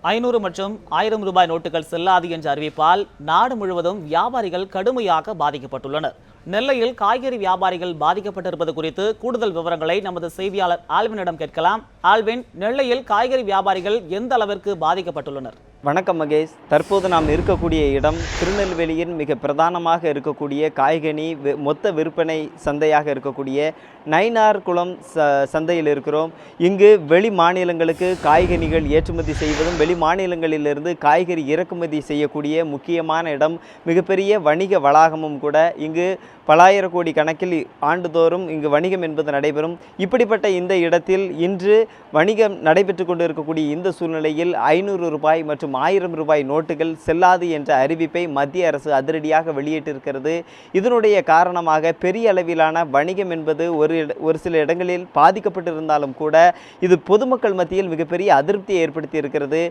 500 மற்றும் 1000 ரூபாய் நோட்டுகள் செல்லாது என்ற அறிவிப்பால் நாடு முழுவதும் வியாபாரிகள் கடுமையாக பாதிக்கப்பட்டுள்ளனர். நெல்லையில் காய்கறி வியாபாரிகள் பாதிக்கப்பட்டிருப்பது குறித்து கூடுதல் விவரங்களை நமது செய்தியாளர் ஆல்வினிடம் கேட்கலாம். ஆல்வின், நெல்லையில் காய்கறி வியாபாரிகள் எந்த அளவிற்கு பாதிக்கப்பட்டுள்ளனர்? வணக்கம் மகேஷ். தற்போது நாம் இருக்கக்கூடிய இடம் திருநெல்வேலியின் மிக பிரதானமாக இருக்கக்கூடிய காய்கனி மொத்த விற்பனை சந்தையாக இருக்கக்கூடிய நயினார்குளம் சந்தையில் இருக்கிறோம். இங்கு வெளி மாநிலங்களுக்கு காய்கனிகள் ஏற்றுமதி செய்வதும் வெளி மாநிலங்களிலிருந்து காய்கறி இறக்குமதி செய்யக்கூடிய முக்கியமான இடம், மிகப்பெரிய வணிக வளாகமும் கூட. இங்கு பலாயிர கோடி கணக்கில் ஆண்டுதோறும் இங்கு வணிகம் என்பது நடைபெறும். இப்படிப்பட்ட இந்த இடத்தில் இன்று வணிகம் நடைபெற்று கொண்டு இருக்கக்கூடிய இந்த சூழ்நிலையில் 500 ரூபாய் மற்றும் 1000 ரூபாய் நோட்டுகள் செல்லாது என்ற அறிவிப்பை மத்திய அரசு அதிரடியாக வெளியிட்டிருக்கிறது. இதனுடைய காரணமாக பெரிய அளவிலான வணிகம் என்பது ஒரு சில இடங்களில் பாதிக்கப்பட்டிருந்தாலும் கூட இது பொதுமக்கள் மத்தியில் மிகப்பெரிய அதிருப்தியை ஏற்படுத்தி இருக்கிறது.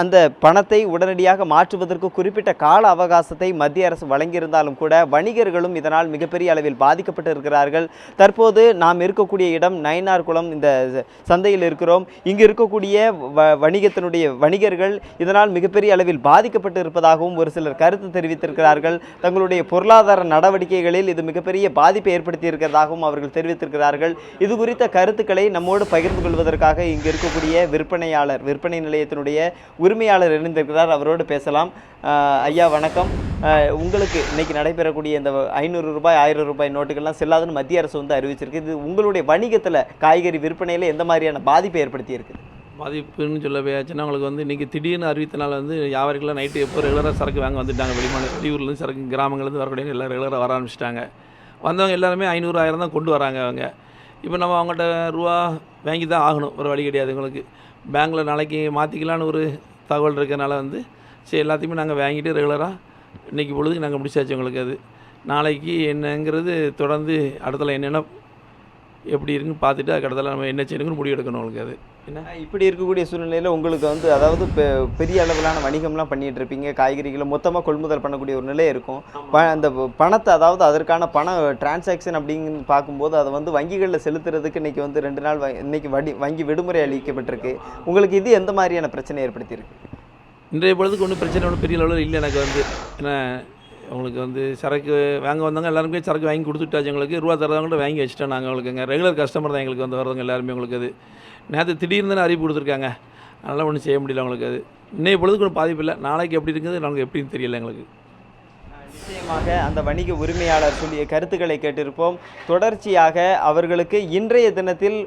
அந்த பணத்தை உடனடியாக மாற்றுவதற்கு குறிப்பிட்ட கால அவகாசத்தை மத்திய அரசு வழங்கியிருந்தாலும் கூட வணிகர்களும் இதனால் மிகப்பெரிய அளவில் பாதிக்கப்பட்டு இருக்கிறார்கள். தற்போது நாம் இருக்கக்கூடிய இடம் நயினார்குளம் இந்த சந்தையில் இருக்கிறோம். இங்கு இருக்கக்கூடிய வணிகத்தினுடைய வணிகர்கள் இதனால் மிகப்பெரிய அளவில் பாதிக்கப்பட்டு இருப்பதாகவும் ஒரு சிலர் கருத்து தெரிவித்திருக்கிறார்கள். தங்களுடைய பொருளாதார நடவடிக்கைகளில் இது மிகப்பெரிய பாதிப்பை ஏற்படுத்தி இருக்கிறதாகவும் அவர்கள் தெரிவித்திருக்கிறார்கள். இது குறித்த கருத்துக்களை நம்மோடு பகிர்ந்து கொள்வதற்காக இங்கு இருக்கக்கூடிய விற்பனை நிலையத்தினுடைய உரிமையாளர் இணைந்திருக்கிறார். அவரோடு பேசலாம். ஐயா வணக்கம். உங்களுக்கு இன்னைக்கு நடைபெறக்கூடிய இந்த 500 ரூபாய் 1000 ரூபாய் நோட்டுகள்லாம் செல்லாதுன்னு மத்திய அரசு அறிவிச்சிருக்கு. இது உங்களுடைய வணிகத்தில் காய்கறி விற்பனையில் எந்த மாதிரியான பாதிப்பை ஏற்படுத்தி இருக்குது? பாதிப்புன்னு சொல்லவே ஆச்சுன்னா அவங்களுக்கு இன்றைக்கி திடீர்னு அறிவித்தனால வியாபாரிகளாம் நைட்டு எப்போ ரெகுலராக சரக்கு வாங்க வந்துட்டாங்க. வெளியூர்லேருந்து சரக்கு கிராமங்கள்லேருந்து வரக்கூடிய எல்லாம் ரெகுலராக வர ஆரம்பிச்சிட்டாங்க. வந்தவங்க எல்லாருமே 500 1000 தான் கொண்டு வராங்க. அவங்க இப்போ நம்ம அவங்கள்ட்ட ரூபா வாங்கி தான் ஆகணும், ஒரு வழி கிடையாது. உங்களுக்கு பேங்க்கில் நாளைக்கு மாற்றிக்கலான்னு ஒரு தகவல் இருக்கிறனால சரி எல்லாத்தையுமே நாங்கள் வாங்கிட்டு ரெகுலராக இன்றைக்கி பொழுதுக்கு நாங்கள் முடிச்சாச்சு. உங்களுக்கு அது நாளைக்கு என்னங்கிறது தொடர்ந்து அடுத்தல என்னென்ன எப்படி இருக்குன்னு பார்த்துட்டு அதுக்கு அடுத்தல நம்ம என்ன செய்யணுங்கன்னு முடிவு எடுக்கணும். உங்களுக்கு அது என்ன இப்படி இருக்கக்கூடிய சூழ்நிலையில் உங்களுக்கு அதாவது பெரிய அளவிலான வணிகம்லாம் பண்ணிகிட்டு இருப்பீங்க. காய்கறிகளை மொத்தமாக கொள்முதல் பண்ணக்கூடிய ஒரு நிலை இருக்கும். அந்த பணத்தை அதாவது அதற்கான பண டிரான்சாக்ஷன் அப்படின்னு பார்க்கும்போது அதை வங்கிகளில் செலுத்துறதுக்கு இன்றைக்கி 2 நாள் இன்றைக்கி வங்கி விடுமுறை அளிக்கப்பட்டிருக்கு. உங்களுக்கு இது எந்த மாதிரியான பிரச்சனை ஏற்படுத்தியிருக்கு? இன்றைய பொழுதுக்கு ஒன்றும் பிரச்சனை ஒன்றும் பெரிய அளவில் இல்லை. எனக்கு ஏன்னா அவங்களுக்கு சரக்கு வாங்க வந்தவங்க எல்லாருமே சரக்கு வாங்கி கொடுத்துட்டாச்சு. எங்களுக்கு ரூபா தரவங்கள்ட்ட வாங்கி வச்சுட்டோம். நாங்கள் அவங்களுக்குங்க ரெகுலர் கஸ்டமர் தான் எங்களுக்கு வரவங்க எல்லாருமே. உங்களுக்கு அது நேற்று திடீர்னு அறிவிப்பு கொடுத்துருக்காங்க. அதனால் ஒன்றும் செய்ய முடியல. அவங்களுக்கு அது இன்னைய பொழுதுக்கு ஒன்றும் பாதிப்பு இல்லை. நாளைக்கு எப்படி இருக்குது நமக்கு எப்படின்னு தெரியல. எங்களுக்கு நிச்சயமாக அந்த வணிக உரிமையாளர் சொல்லிய கருத்துக்களை கேட்டிருப்போம். தொடர்ச்சியாக அவர்களுக்கு இன்றைய தினத்தில்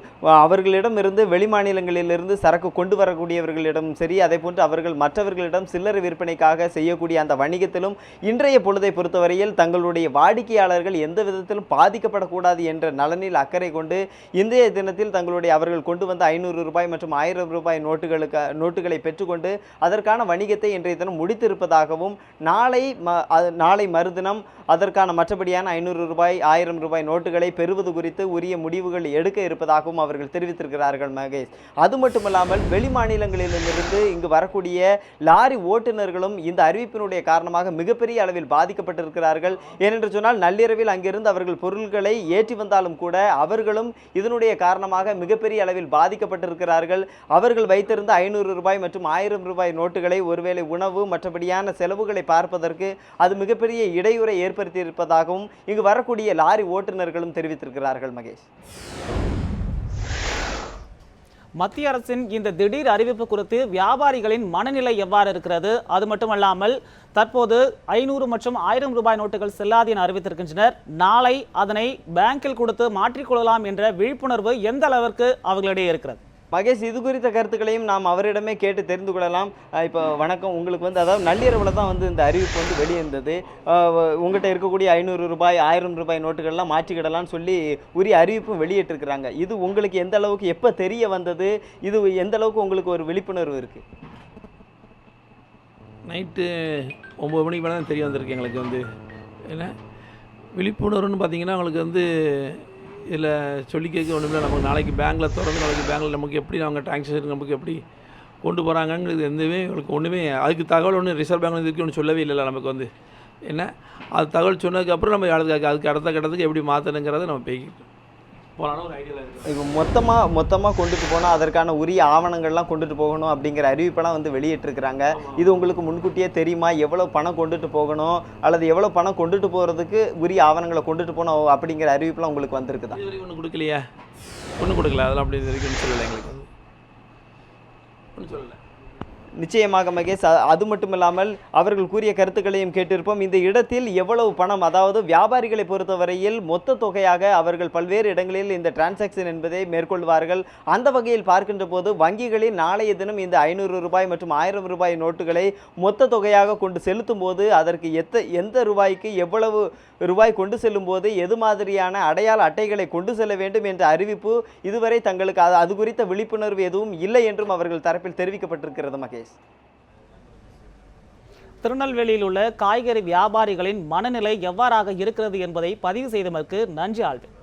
அவர்களிடமிருந்து வெளிமாநிலங்களிலிருந்து சரக்கு கொண்டு வரக்கூடியவர்களிடம் சரி, அதே போன்று அவர்கள் மற்றவர்களிடம் சில்லறை விற்பனைக்காக செய்யக்கூடிய அந்த வணிகத்திலும் இன்றைய பொழுதை பொறுத்தவரையில் தங்களுடைய வாடிக்கையாளர்கள் எந்த விதத்திலும் பாதிக்கப்படக்கூடாது என்ற நலனில் அக்கறை கொண்டு இன்றைய தினத்தில் அவர்கள் கொண்டு வந்த 500 ரூபாய் மற்றும் 1000 ரூபாய் நோட்டுகளை பெற்றுக்கொண்டு அதற்கான வணிகத்தை இன்றைய தினம் முடித்திருப்பதாகவும் நாளை மறுதினம் அதற்கான மற்றபடியான 500 ரூபாய் 1000 ரூபாய் நோட்டுகளை பெறுவது குறித்து உரிய முடிவுகள் எடுக்க இருப்பதாகவும் அவர்கள் தெரிவித்திருக்கிறார்கள். மகேஷ், அது மட்டுமல்லாமல் வெளி மாநிலங்களிலிருந்து இங்கு வரக்கூடிய லாரி ஓட்டுநர்களும் இந்த அறிவிப்பினுடைய காரணமாக மிகப்பெரிய அளவில் பாதிக்கப்பட்டிருக்கிறார்கள். ஏனென்று சொன்னால் நள்ளிரவில் அங்கிருந்து அவர்கள் பொருட்களை ஏற்றி வந்தாலும் கூட அவர்களும் இதனுடைய காரணமாக மிகப்பெரிய அளவில் பாதிக்கப்பட்டிருக்கிறார்கள். அவர்கள் வைத்திருந்த 500 ரூபாய் மற்றும் 1000 ரூபாய் நோட்டுகளை ஒருவேளை உணவு மற்றபடியான செலவுகளை பார்ப்பதற்கு அது மிகப்பெரிய இடையூறை ஏற்படுத்தி இருப்பதாகவும் இங்கு வரக்கூடிய லாரி ஓட்டுநர்களும் தெரிவித்திருக்கிறார்கள். மகேஷ், மத்திய அரசின் இந்த திடீர் அறிவிப்பு குறித்து வியாபாரிகளின் மனநிலை எவ்வாறு இருக்கிறது? அது மட்டுமல்லாமல் தற்போது 500 மற்றும் 1000 ரூபாய் நோட்டுகள் செல்லாது என அறிவித்திருக்கின்றனர். நாளை அதனை பேங்கில் கொடுத்து மாற்றிக்கொள்ளலாம் என்ற விழிப்புணர்வு எந்த அளவிற்கு அவர்களிடையே இருக்கிறது? மகேஷ், இது குறித்த கருத்துக்களையும் நாம் அவரிடமே கேட்டு தெரிந்து கொள்ளலாம். இப்போ வணக்கம். உங்களுக்கு அதாவது நள்ளிரவில் தான் இந்த அறிவிப்பு வெளியிருந்தது. உங்கள்கிட்ட இருக்கக்கூடிய 500 ரூபாய் 1000 ரூபாய் நோட்டுகள்லாம் மாற்றிக்கிடலாம்னு சொல்லி உரிய அறிவிப்பும் வெளியிட்டிருக்கிறாங்க. இது உங்களுக்கு எந்த அளவுக்கு எப்போ தெரிய வந்தது? இது எந்த அளவுக்கு உங்களுக்கு ஒரு விழிப்புணர்வு இருக்குது? நைட்டு 9 மணிக்கு மேலே தான் தெரிய வந்திருக்கு எங்களுக்கு. என்ன விழிப்புணர்வுன்னு பார்த்தீங்கன்னா அவங்களுக்கு இதில் சொல்லி கேட்க ஒன்றுமே. நமக்கு நாளைக்கு பேங்கில் திறந்து நாளைக்கு பேங்கில் நமக்கு எப்படி அவங்க டிரான்சாக்ஷன் நமக்கு எப்படி கொண்டு போகிறாங்கங்கிறது எதுவுமே உங்களுக்கு ஒன்றுமே அதுக்கு தகவல் ஒன்று ரிசர்வ் பேங்க் இதுக்கு ஒன்று சொல்லவே இல்லைல்ல. நமக்கு என்ன அது தகவல் சொன்னதுக்கப்புறம் நம்ம அதுக்கு அடுத்த கட்டத்துக்கு எப்படி மாற்றணுங்கிறத நம்ம பேசிக்கிட்டோம். போகலான்னு ஒரு ஐடியாவில் இருக்குது. இப்போ மொத்தமாக கொண்டுட்டு போனால் அதற்கான உரிய ஆவணங்கள்லாம் கொண்டுட்டு போகணும் அப்படிங்கிற அறிவிப்பெல்லாம் வந்து வெளியிட்டிருக்கிறாங்க. இது உங்களுக்கு முன்கூட்டியே தெரியுமா? எவ்வளோ பணம் கொண்டுட்டு போகணும் அல்லது எவ்வளோ பணம் கொண்டுட்டு போகிறதுக்கு உரிய ஆவணங்களை கொண்டுட்டு போகணும் அப்படிங்கிற அறிவிப்பெல்லாம் உங்களுக்கு வந்திருக்குதா? இது வரைக்கும் ஒன்றும் கொடுக்கலையே, ஒன்றும் கொடுக்கல. அதெல்லாம் அப்படி இது வரைக்கும் சொல்லலை, எங்களுக்கு வந்து ஒன்றும் சொல்லலை. நிச்சயமாக மகேஷ், அது மட்டும் இல்லாமல் அவர்கள் கூறிய கருத்துக்களையும் கேட்டிருப்போம். இந்த இடத்தில் எவ்வளவு பணம், அதாவது வியாபாரிகளை பொறுத்தவரையில் மொத்த தொகையாக அவர்கள் பல்வேறு இடங்களில் இந்த டிரான்சாக்ஷன் என்பதை மேற்கொள்வார்கள். அந்த வகையில் பார்க்கின்ற போது வங்கிகளில் நாளைய தினம் இந்த 500 ரூபாய் மற்றும் 1000 ரூபாய் நோட்டுகளை மொத்த தொகையாக கொண்டு செலுத்தும் போது அதற்கு எந்த ரூபாய்க்கு எவ்வளவு ரூபாய் கொண்டு செல்லும் போது எது மாதிரியான அடையாள அட்டைகளை கொண்டு செல்ல வேண்டும் என்ற அறிவிப்பு இதுவரை தங்களுக்கு அது குறித்த விழிப்புணர்வு எதுவும் இல்லை என்றும் அவர்கள் தரப்பில் தெரிவிக்கப்பட்டிருக்கிறது மகேஷ். திருநெல்வேலியில் உள்ள காய்கறி வியாபாரிகளின் மனநிலை எவ்வாறாக இருக்கிறது என்பதை பதிவு செய்ததற்கு நன்றி ஆல்வின்.